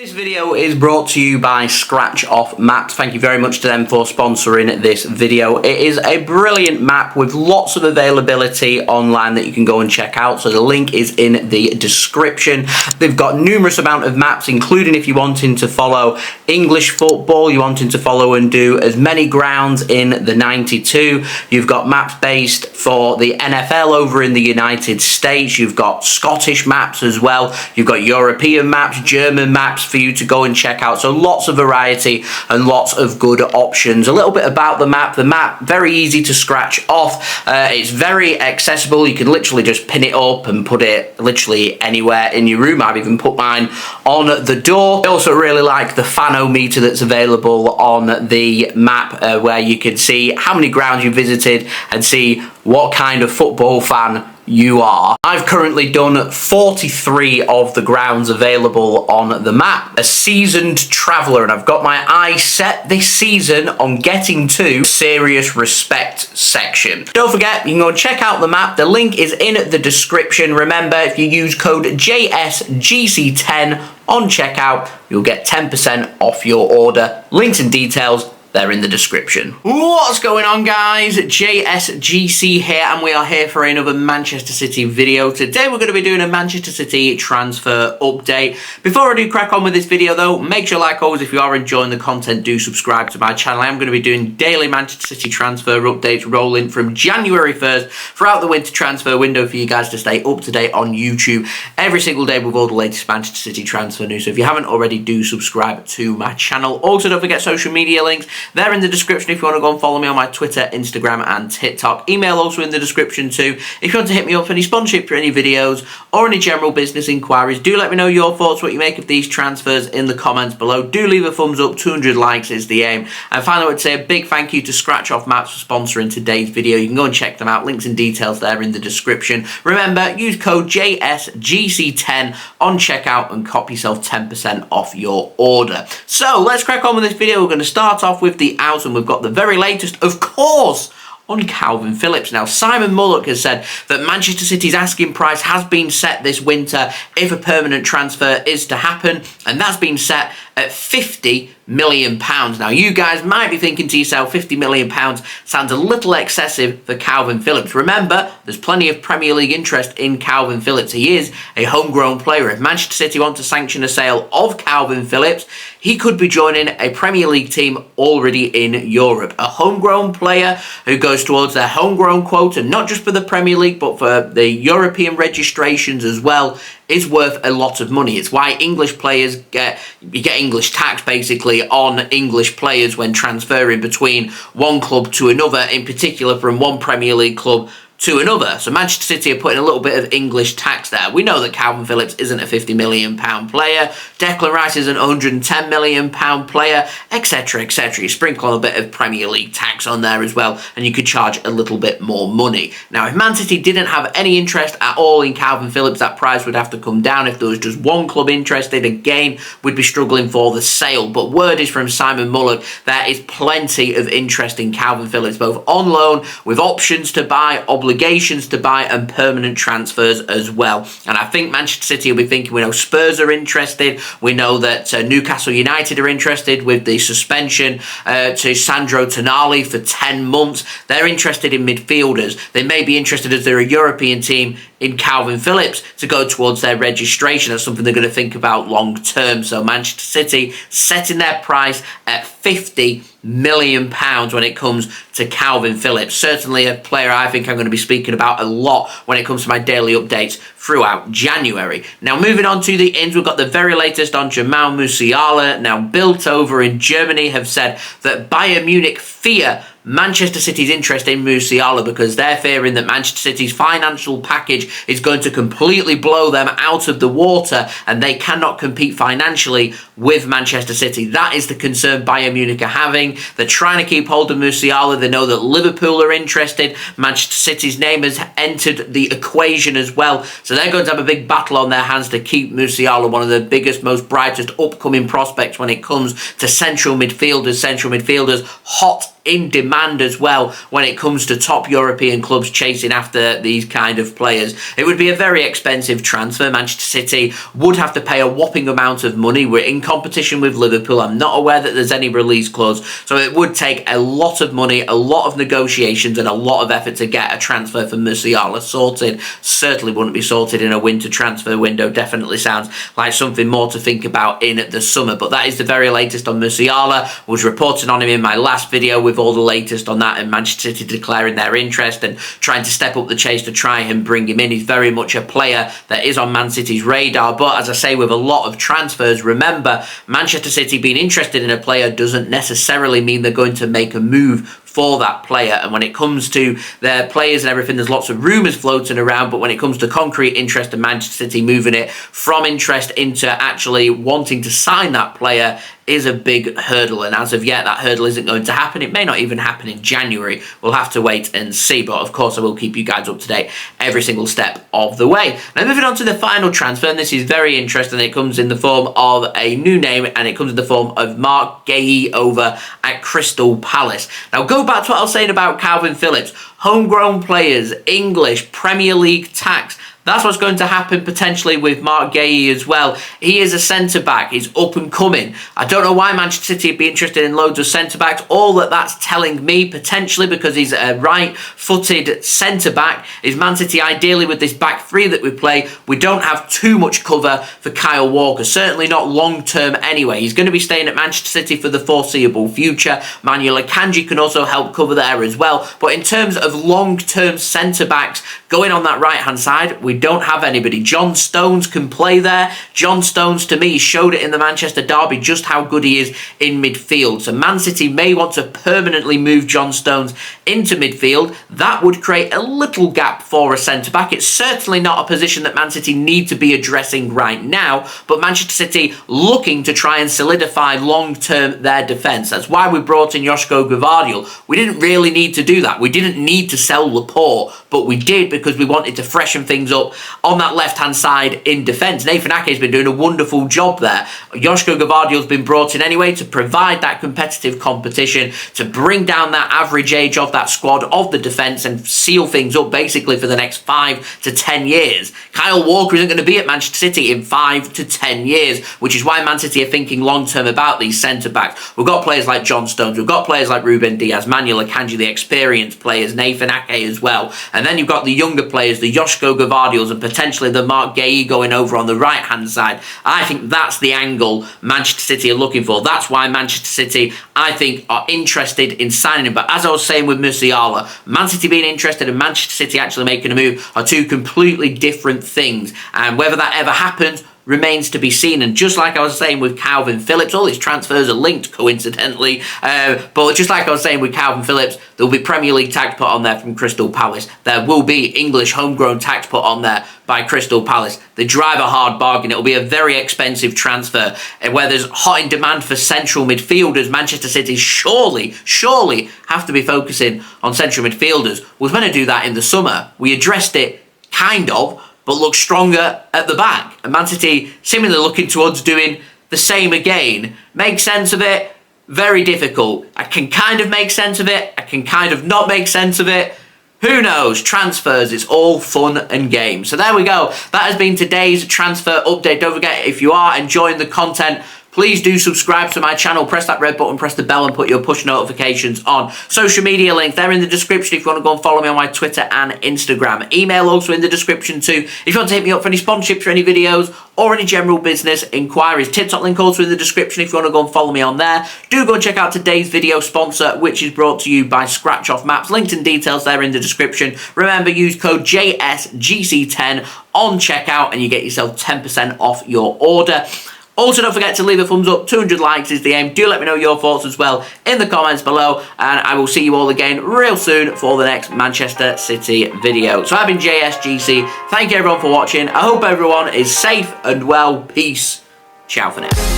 This video is brought to you by Scratch Off Maps. Thank you very much to them for sponsoring this video. It is a brilliant map with lots of availability online that you can go and check out. So the link is in the description. They've got numerous amount of maps, including if you're wanting to follow English football, you're wanting to follow and do as many grounds in the 92. You've got maps based for the NFL over in the United States. You've got Scottish maps as well. You've got European maps, German maps for you to go and check out. So lots of variety and lots of good options. A little bit about the map. The map, very easy to scratch off. It's very accessible. You can literally just pin it up and put it literally anywhere in your room. I've even put mine on the door. I also really like the fanometer that's available on the map, where you can see how many grounds you visited and see what kind of football fan you are. I've currently done 43 of the grounds available on the map. A seasoned traveller, and I've got my eyes set this season on getting to serious respect section. Don't forget, you can go and check out the map. The link is in the description. Remember, if you use code JSGC10 on checkout, you'll get 10% off your order. Links and details, they're in the description. What's going on, guys? JSGC here, and we are here for another Manchester City video. Today we're going to be doing a Manchester City transfer update. Before I do crack on with this video though, make sure, like always, if you are enjoying the content, do subscribe to my channel. I am going to be doing daily Manchester City transfer updates rolling from January 1st throughout the winter transfer window for you guys to stay up to date on YouTube every single day with all the latest Manchester City transfer news. So if you haven't already, do subscribe to my channel. Also, don't forget social media links. They're in the description if you want to go and follow me on my Twitter, Instagram and TikTok. Email also in the description too. If you want to hit me up for any sponsorship for any videos or any general business inquiries, do let me know your thoughts, what you make of these transfers in the comments below. Do leave a thumbs up. 200 likes is the aim. And finally, I would say a big thank you to Scratch Off Maps for sponsoring today's video. You can go and check them out. Links and details there in the description. Remember, use code JSGC10 on checkout and cop yourself 10% off your order. So let's crack on with this video. We're going to start off with the out, and we've got the very latest, of course, on Kalvin Phillips. Now, Simon Mullock has said that Manchester City's asking price has been set this winter if a permanent transfer is to happen, and that's been set at £50 million. Now, you guys might be thinking to yourself, £50 million sounds a little excessive for Kalvin Phillips. Remember, there's plenty of Premier League interest in Kalvin Phillips. He is a homegrown player. If Manchester City want to sanction a sale of Kalvin Phillips, he could be joining a Premier League team already in Europe. A homegrown player who goes towards their homegrown quota, not just for the Premier League, but for the European registrations as well, is worth a lot of money. It's why English players get English tax basically on English players when transferring between one club to another, in particular from one Premier League club to another. So Manchester City are putting a little bit of English tax there. We know that Kalvin Phillips isn't a £50 million player. Declan Rice isn't a £110 million player, etc, etc. You sprinkle on a bit of Premier League tax on there as well, and you could charge a little bit more money. Now, if Man City didn't have any interest at all in Kalvin Phillips, that price would have to come down. If there was just one club interested, again, we'd be struggling for the sale. But word is from Simon Mullock, there is plenty of interest in Kalvin Phillips, both on loan, with options to buy, obligations to buy and permanent transfers as well. And I think Manchester City will be thinking, we know Spurs are interested, we know that Newcastle United are interested with the suspension to Sandro Tonali for 10 months. They're interested in midfielders. They may be interested, as they're a European team, in Kalvin Phillips to go towards their registration. That's something they're going to think about long term. So Manchester City setting their price at £50 million when it comes to Kalvin Phillips. Certainly a player I think I'm going to be speaking about a lot when it comes to my daily updates throughout January. Now, moving on to the ins, we've got the very latest on Jamal Musiala. Now, BILD over in Germany have said that Bayern Munich fear Manchester City's interest in Musiala because they're fearing that Manchester City's financial package is going to completely blow them out of the water and they cannot compete financially with Manchester City. That is the concern Bayern Munich are having. They're trying to keep hold of Musiala. They know that Liverpool are interested. Manchester City's name has entered the equation as well. So they're going to have a big battle on their hands to keep Musiala, one of the biggest, most brightest upcoming prospects when it comes to central midfielders. Hot in demand as well when it comes to top European clubs chasing after these kind of players. It would be a very expensive transfer. Manchester City would have to pay a whopping amount of money. We're in competition with Liverpool. I'm not aware that there's any release clause, so it would take a lot of money, a lot of negotiations, and a lot of effort to get a transfer for Musiala sorted. Certainly wouldn't be sorted in a winter transfer window. Definitely sounds like something more to think about in the summer. But that is the very latest on Musiala. Was reporting on him in my last video with all the latest on that, and Manchester City declaring their interest and trying to step up the chase to try and bring him in. He's very much a player that is on Man City's radar, but as I say, with a lot of transfers, remember, Manchester City being interested in a player doesn't necessarily mean they're going to make a move for that player. And when it comes to their players and everything, there's lots of rumours floating around, but when it comes to concrete interest in Manchester City moving it from interest into actually wanting to sign that player is a big hurdle, and as of yet that hurdle isn't going to happen. It may not even happen in January. We'll have to wait and see, but of course I will keep you guys up to date every single step of the way. Now moving on to the final transfer, and this is very interesting. It comes in the form of a new name, and it comes in the form of Marc Guehi over at Crystal Palace. Now go back to what I was saying about Kalvin Phillips. Homegrown players, English, Premier League tax. That's what's going to happen potentially with Marc Guehi as well. He is a centre-back. He's up and coming. I don't know why Manchester City would be interested in loads of centre-backs. All that's telling me, potentially because he's a right-footed centre-back, is Man City ideally with this back three that we play, we don't have too much cover for Kyle Walker. Certainly not long-term anyway. He's going to be staying at Manchester City for the foreseeable future. Manuel Akanji can also help cover there as well. But in terms of long-term centre-backs going on that right-hand side, we don't have anybody. John Stones can play there. John Stones, to me, showed it in the Manchester derby just how good he is in midfield. So Man City may want to permanently move John Stones into midfield. That would create a little gap for a centre-back. It's certainly not a position that Man City need to be addressing right now, but Manchester City looking to try and solidify long-term their defence. That's why we brought in Joško Gvardiol. We didn't really need to do that. We didn't need to sell Laporte, but we did because we wanted to freshen things up on that left-hand side in defence. Nathan Ake's been doing a wonderful job there. Joško Gvardiol's been brought in anyway to provide that competitive competition, to bring down that average age of that squad, of the defence, and seal things up basically for the next 5 to 10 years. Kyle Walker isn't going to be at Manchester City in 5 to 10 years, which is why Man City are thinking long-term about these centre-backs. We've got players like John Stones, we've got players like Ruben Diaz, Manuel Akanji, the experienced players, Nathan Ake as well, and then you've got the younger players, the Joško Gvardiol, and potentially the Marc Guehi going over on the right-hand side. I think that's the angle Manchester City are looking for. That's why Manchester City, I think, are interested in signing him. But as I was saying with Musiala, Man City being interested and Manchester City actually making a move are two completely different things. And whether that ever happens remains to be seen. And just like I was saying with Kalvin Phillips, all these transfers are linked coincidentally, but just like I was saying with Kalvin Phillips, there will be Premier League tax put on there from Crystal Palace. There will be English homegrown tax put on there by Crystal Palace. They drive a hard bargain. It will be a very expensive transfer. And where there's hot in demand for central midfielders, Manchester City surely have to be focusing on central midfielders. We was meant to do that in the summer. We addressed it, kind of, but look stronger at the back. And Man City seemingly looking towards doing the same again. Make sense of it? Very difficult. I can kind of make sense of it. I can kind of not make sense of it. Who knows? Transfers, it's all fun and games. So there we go. That has been today's transfer update. Don't forget, if you are enjoying the content, please do subscribe to my channel, press that red button, press the bell and put your push notifications on. Social media links, they're in the description if you want to go and follow me on my Twitter and Instagram. Email also in the description too if you want to hit me up for any sponsorships for any videos or any general business inquiries. TikTok link also in the description if you want to go and follow me on there. Do go and check out today's video sponsor, which is brought to you by scratchoffmaps. Links and details there in the description. Remember, use code JSGC10 on checkout and you get yourself 10% off your order. Also, don't forget to leave a thumbs up. 200 likes is the aim. Do let me know your thoughts as well in the comments below. And I will see you all again real soon for the next Manchester City video. So I've been JSGC. Thank you everyone for watching. I hope everyone is safe and well. Peace. Ciao for now.